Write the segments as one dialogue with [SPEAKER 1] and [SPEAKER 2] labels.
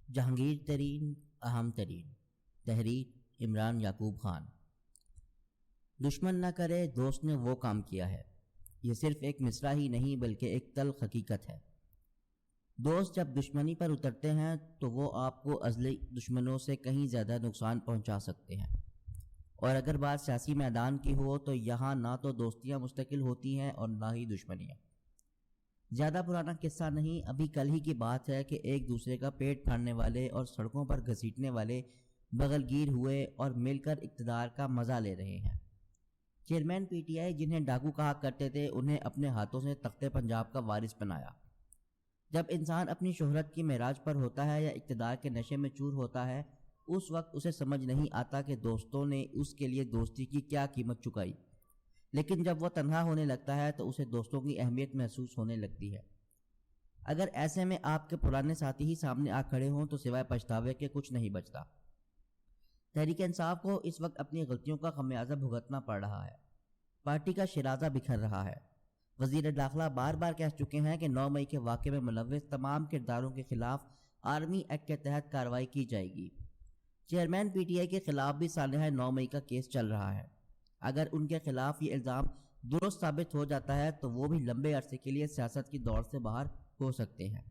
[SPEAKER 1] جہانگیر ترین اہم ترین تحریک عمران یعقوب خان۔ دشمن نہ کرے دوست نے وہ کام کیا ہے، یہ صرف ایک مصرع ہی نہیں بلکہ ایک تلخ حقیقت ہے۔ دوست جب دشمنی پر اترتے ہیں تو وہ آپ کو ازلی دشمنوں سے کہیں زیادہ نقصان پہنچا سکتے ہیں، اور اگر بات سیاسی میدان کی ہو تو یہاں نہ تو دوستیاں مستقل ہوتی ہیں اور نہ ہی دشمنیاں۔ زیادہ پرانا قصہ نہیں، ابھی کل ہی کی بات ہے کہ ایک دوسرے کا پیٹ پھاڑنے والے اور سڑکوں پر گھسیٹنے والے بغل گیر ہوئے اور مل کر اقتدار کا مزہ لے رہے ہیں۔ چیئرمین پی ٹی آئی جنہیں ڈاکو کہا کرتے تھے، انہیں اپنے ہاتھوں سے تخت پنجاب کا وارث بنایا۔ جب انسان اپنی شہرت کی معراج پر ہوتا ہے یا اقتدار کے نشے میں چور ہوتا ہے، اس وقت اسے سمجھ نہیں آتا کہ دوستوں نے اس کے لیے دوستی کی کیا قیمت چکائی، لیکن جب وہ تنہا ہونے لگتا ہے تو اسے دوستوں کی اہمیت محسوس ہونے لگتی ہے۔ اگر ایسے میں آپ کے پرانے ساتھی ہی سامنے آ کھڑے ہوں تو سوائے پچھتاوے کے کچھ نہیں بچتا۔ تحریک انصاف کو اس وقت اپنی غلطیوں کا خمیازہ بھگتنا پڑ رہا ہے۔ پارٹی کا شیرازہ بکھر رہا ہے۔ وزیر داخلہ بار بار کہہ چکے ہیں کہ 9 مئی کے واقعے میں ملوث تمام کرداروں کے خلاف آرمی ایکٹ کے تحت کارروائی کی جائے گی۔ چیئرمین پی ٹی آئی کے خلاف بھی سانحہ 9 مئی کا کیس چل رہا ہے۔ اگر ان کے خلاف یہ الزام درست ثابت ہو جاتا ہے تو وہ بھی لمبے عرصے کے لیے سیاست کی دوڑ سے باہر ہو سکتے ہیں۔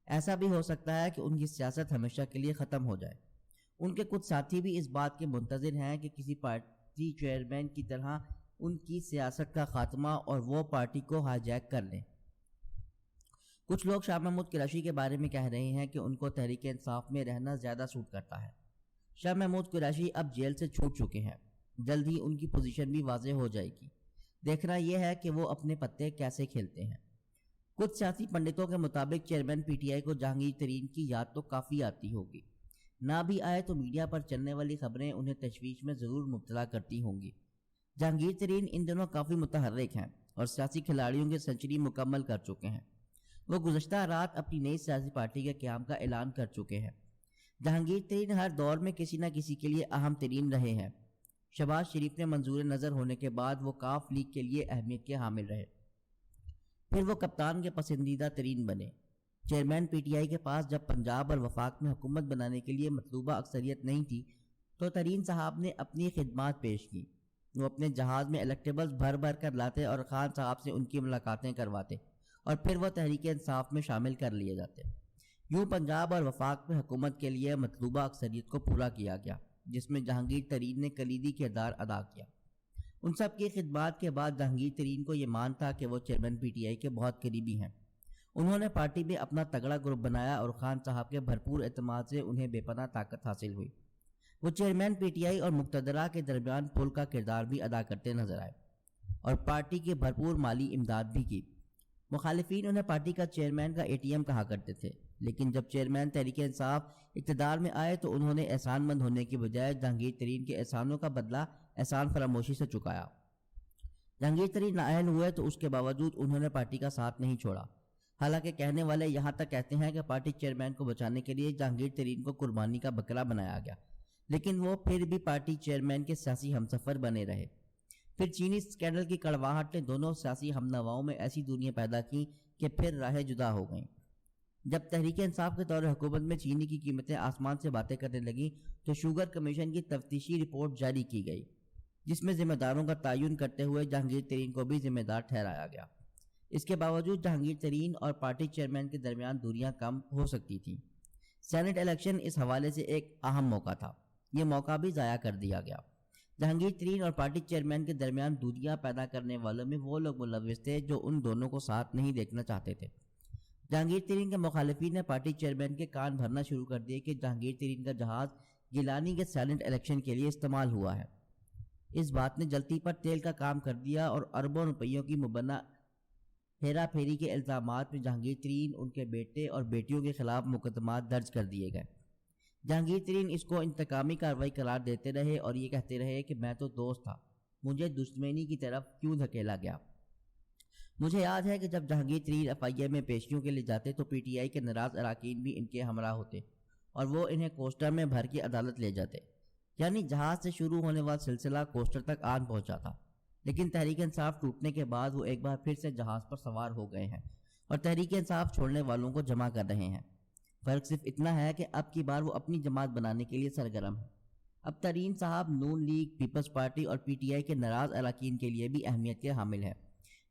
[SPEAKER 1] ایسا بھی ہو سکتا ہے کہ ان کی سیاست ہمیشہ کے لیے ختم ہو جائے۔ ان کے کچھ ساتھی بھی اس بات کے منتظر ہیں کہ کسی پارٹی چیئرمین کی طرح ان کی سیاست کا خاتمہ اور وہ پارٹی کو ہائی جیک کر لیں۔ کچھ لوگ شاہ محمود قریشی کے بارے میں کہہ رہے ہیں کہ ان کو تحریک انصاف میں رہنا زیادہ سوٹ کرتا ہے۔ شاہ محمود قریشی اب جیل سے چھوٹ چکے ہیں، جلد ہی ان کی پوزیشن بھی واضح ہو جائے گی۔ دیکھنا یہ ہے کہ وہ اپنے پتے کیسے کھیلتے ہیں۔ کچھ سیاسی پنڈتوں کے مطابق چیئرمین پی ٹی آئی کو جہانگیر ترین کی یاد تو کافی آتی ہوگی، نہ بھی آئے تو میڈیا پر چلنے والی خبریں انہیں تشویش میں ضرور مبتلا کرتی ہوں گی۔ جہانگیر ترین ان دنوں کافی متحرک ہیں اور سیاسی کھلاڑیوں کی سنچری مکمل کر چکے ہیں۔ وہ گزشتہ رات اپنی نئی سیاسی پارٹی کے قیام کا اعلان کر چکے ہیں۔ جہانگیر ترین ہر دور میں کسی نہ کسی کے لیے اہم ترین رہے ہیں۔ شہباز شریف نے منظور نظر ہونے کے بعد وہ کاف لیگ کے لیے اہمیت کے حامل رہے، پھر وہ کپتان کے پسندیدہ ترین بنے۔ چیئرمین پی ٹی آئی کے پاس جب پنجاب اور وفاق میں حکومت بنانے کے لیے مطلوبہ اکثریت نہیں تھی تو ترین صاحب نے اپنی خدمات پیش کی۔ وہ اپنے جہاز میں الیکٹیبلز بھر بھر کر لاتے اور خان صاحب سے ان کی ملاقاتیں کرواتے اور پھر وہ تحریک انصاف میں شامل کر لیے جاتے۔ یوں پنجاب اور وفاق میں حکومت کے لیے مطلوبہ اکثریت کو پورا کیا گیا، جس میں جہانگیر ترین نے کلیدی کردار ادا کیا۔ ان سب کی خدمات کے بعد جہانگیر ترین کو یہ مان تھا کہ وہ چیئرمین پی ٹی آئی کے بہت قریبی ہیں۔ انہوں نے پارٹی میں اپنا تگڑا گروپ بنایا اور خان صاحب کے بھرپور اعتماد سے انہیں بے پناہ طاقت حاصل ہوئی۔ وہ چیئرمین پی ٹی آئی اور مقتدرہ کے درمیان پل کا کردار بھی ادا کرتے نظر آئے اور پارٹی کی بھرپور مالی امداد بھی کی۔ مخالفین انہیں پارٹی کا چیئرمین کا اے ٹی ایم کہا کرتے تھے، لیکن جب چیئرمین تحریک انصاف اقتدار میں آئے تو انہوں نے احسان مند ہونے کی بجائے جہانگیر ترین کے احسانوں کا بدلہ احسان فراموشی سے چکایا۔ جہانگیر ترین نااہل ہوئے تو اس کے باوجود انہوں نے پارٹی کا ساتھ نہیں چھوڑا۔ حالانکہ کہنے والے یہاں تک کہتے ہیں کہ پارٹی چیئرمین کو بچانے کے لیے جہانگیر ترین کو قربانی کا بکرا بنایا گیا، لیکن وہ پھر بھی پارٹی چیئرمین کے سیاسی ہمسفر بنے رہے۔ پھر چینی اسکینڈل کی کڑواہٹ نے دونوں سیاسی ہم نواؤں میں ایسی دنیا پیدا کی کہ پھر راہیں جدا ہو گئیں۔ جب تحریک انصاف کے دور حکومت میں چینی کی قیمتیں آسمان سے باتیں کرنے لگیں تو شوگر کمیشن کی تفتیشی رپورٹ جاری کی گئی، جس میں ذمہ داروں کا تعین کرتے ہوئے جہانگیر ترین کو بھی ذمہ دار ٹھہرایا گیا۔ اس کے باوجود جہانگیر ترین اور پارٹی چیئرمین کے درمیان دوریاں کم ہو سکتی تھیں۔ سینٹ الیکشن اس حوالے سے ایک اہم موقع تھا، یہ موقع بھی ضائع کر دیا گیا۔ جہانگیر ترین اور پارٹی چیئرمین کے درمیان دوریاں پیدا کرنے والوں میں وہ لوگ ملوث تھے جو ان دونوں کو ساتھ نہیں دیکھنا چاہتے تھے۔ جہانگیر ترین کے مخالفین نے پارٹی چیئرمین کے کان بھرنا شروع کر دیے کہ جہانگیر ترین کا جہاز گیلانی کے سائلنٹ الیکشن کے لیے استعمال ہوا ہے۔ اس بات نے جلتی پر تیل کا کام کر دیا اور اربوں روپیوں کی مبینہ ہیرا پھیری کے الزامات میں جہانگیر ترین، ان کے بیٹے اور بیٹیوں کے خلاف مقدمات درج کر دیے گئے۔ جہانگیر ترین اس کو انتقامی کارروائی قرار دیتے رہے اور یہ کہتے رہے کہ میں تو دوست تھا، مجھے دشمنی کی طرف کیوں دھکیلا گیا۔ مجھے یاد ہے کہ جب جہانگیر ترین ایف آئی اے میں پیشیوں کے لیے جاتے تو پی ٹی آئی کے ناراض اراکین بھی ان کے ہمراہ ہوتے اور وہ انہیں کوسٹر میں بھر کے عدالت لے جاتے، یعنی جہاز سے شروع ہونے والا سلسلہ کوسٹر تک آن پہنچا تھا۔ لیکن تحریک انصاف ٹوٹنے کے بعد وہ ایک بار پھر سے جہاز پر سوار ہو گئے ہیں اور تحریک انصاف چھوڑنے والوں کو جمع کر رہے ہیں۔ فرق صرف اتنا ہے کہ اب کی بار وہ اپنی جماعت بنانے کے لیے سرگرم ہے۔ اب ترین صاحب نون لیگ، پیپلز پارٹی اور پی ٹی آئی کے ناراض اراکین کے لیے بھی اہمیت کے حامل ہے۔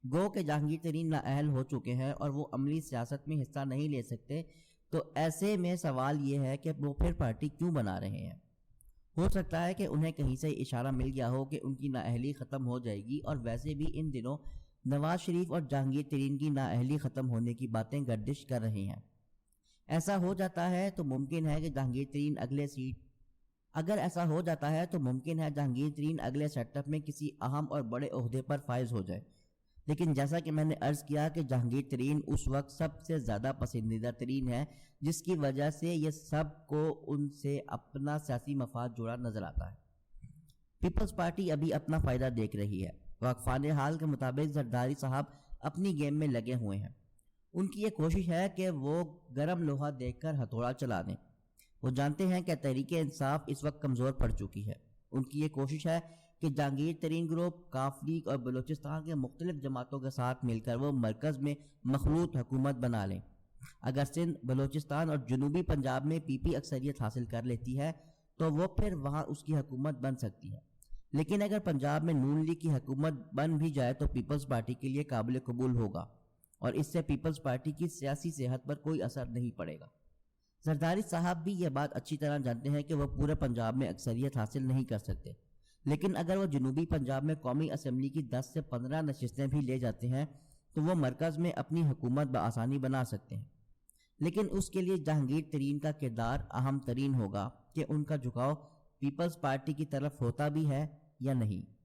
[SPEAKER 1] گو کہ جہانگیر ترین نااہل ہو چکے ہیں اور وہ عملی سیاست میں حصہ نہیں لے سکتے، تو ایسے میں سوال یہ ہے کہ وہ پھر پارٹی کیوں بنا رہے ہیں؟ ہو سکتا ہے کہ انہیں کہیں سے اشارہ مل گیا ہو کہ ان کی نااہلی ختم ہو جائے گی، اور ویسے بھی ان دنوں نواز شریف اور جہانگیر ترین کی نااہلی ختم ہونے کی باتیں گردش کر رہی ہیں۔ ایسا ہو جاتا ہے تو ممکن ہے کہ جہانگیر ترین اگلے سیٹ اپ میں کسی اہم اور بڑے عہدے پر فائز ہو جائے، لیکن جیسا کہ میں نے عرض کیا کہ جہانگیر ترین اس وقت سب سے زیادہ پسندیدہ ترین ہے، جس کی وجہ سے یہ سب کو ان سے اپنا سیاسی مفاد جڑا نظر آتا ہے۔ پیپلز پارٹی ابھی اپنا فائدہ دیکھ رہی ہے۔ واقفان حال کے مطابق زرداری صاحب اپنی گیم میں لگے ہوئے ہیں۔ ان کی یہ کوشش ہے کہ وہ گرم لوہا دیکھ کر ہتھوڑا چلا دیں۔ وہ جانتے ہیں کہ تحریک انصاف اس وقت کمزور پڑ چکی ہے۔ ان کی یہ کوشش ہے کہ جہانگیر ترین گروپ، کاف لیگ اور بلوچستان کے مختلف جماعتوں کے ساتھ مل کر وہ مرکز میں مخلوط حکومت بنا لیں۔ اگر سندھ، بلوچستان اور جنوبی پنجاب میں پی پی اکثریت حاصل کر لیتی ہے تو وہ پھر وہاں اس کی حکومت بن سکتی ہے، لیکن اگر پنجاب میں نون لیگ کی حکومت بن بھی جائے تو پیپلز پارٹی کے لیے قابل قبول ہوگا، اور اس سے پیپلز پارٹی کی سیاسی صحت پر کوئی اثر نہیں پڑے گا۔ زرداری صاحب بھی یہ بات اچھی طرح جانتے ہیں کہ وہ پورے پنجاب میں اکثریت حاصل نہیں کر سکتے، لیکن اگر وہ جنوبی پنجاب میں قومی اسمبلی کی 10 سے 15 نشستیں بھی لے جاتے ہیں تو وہ مرکز میں اپنی حکومت بآسانی بنا سکتے ہیں، لیکن اس کے لیے جہانگیر ترین کا کردار اہم ترین ہوگا کہ ان کا جھکاؤ پیپلز پارٹی کی طرف ہوتا بھی ہے یا نہیں۔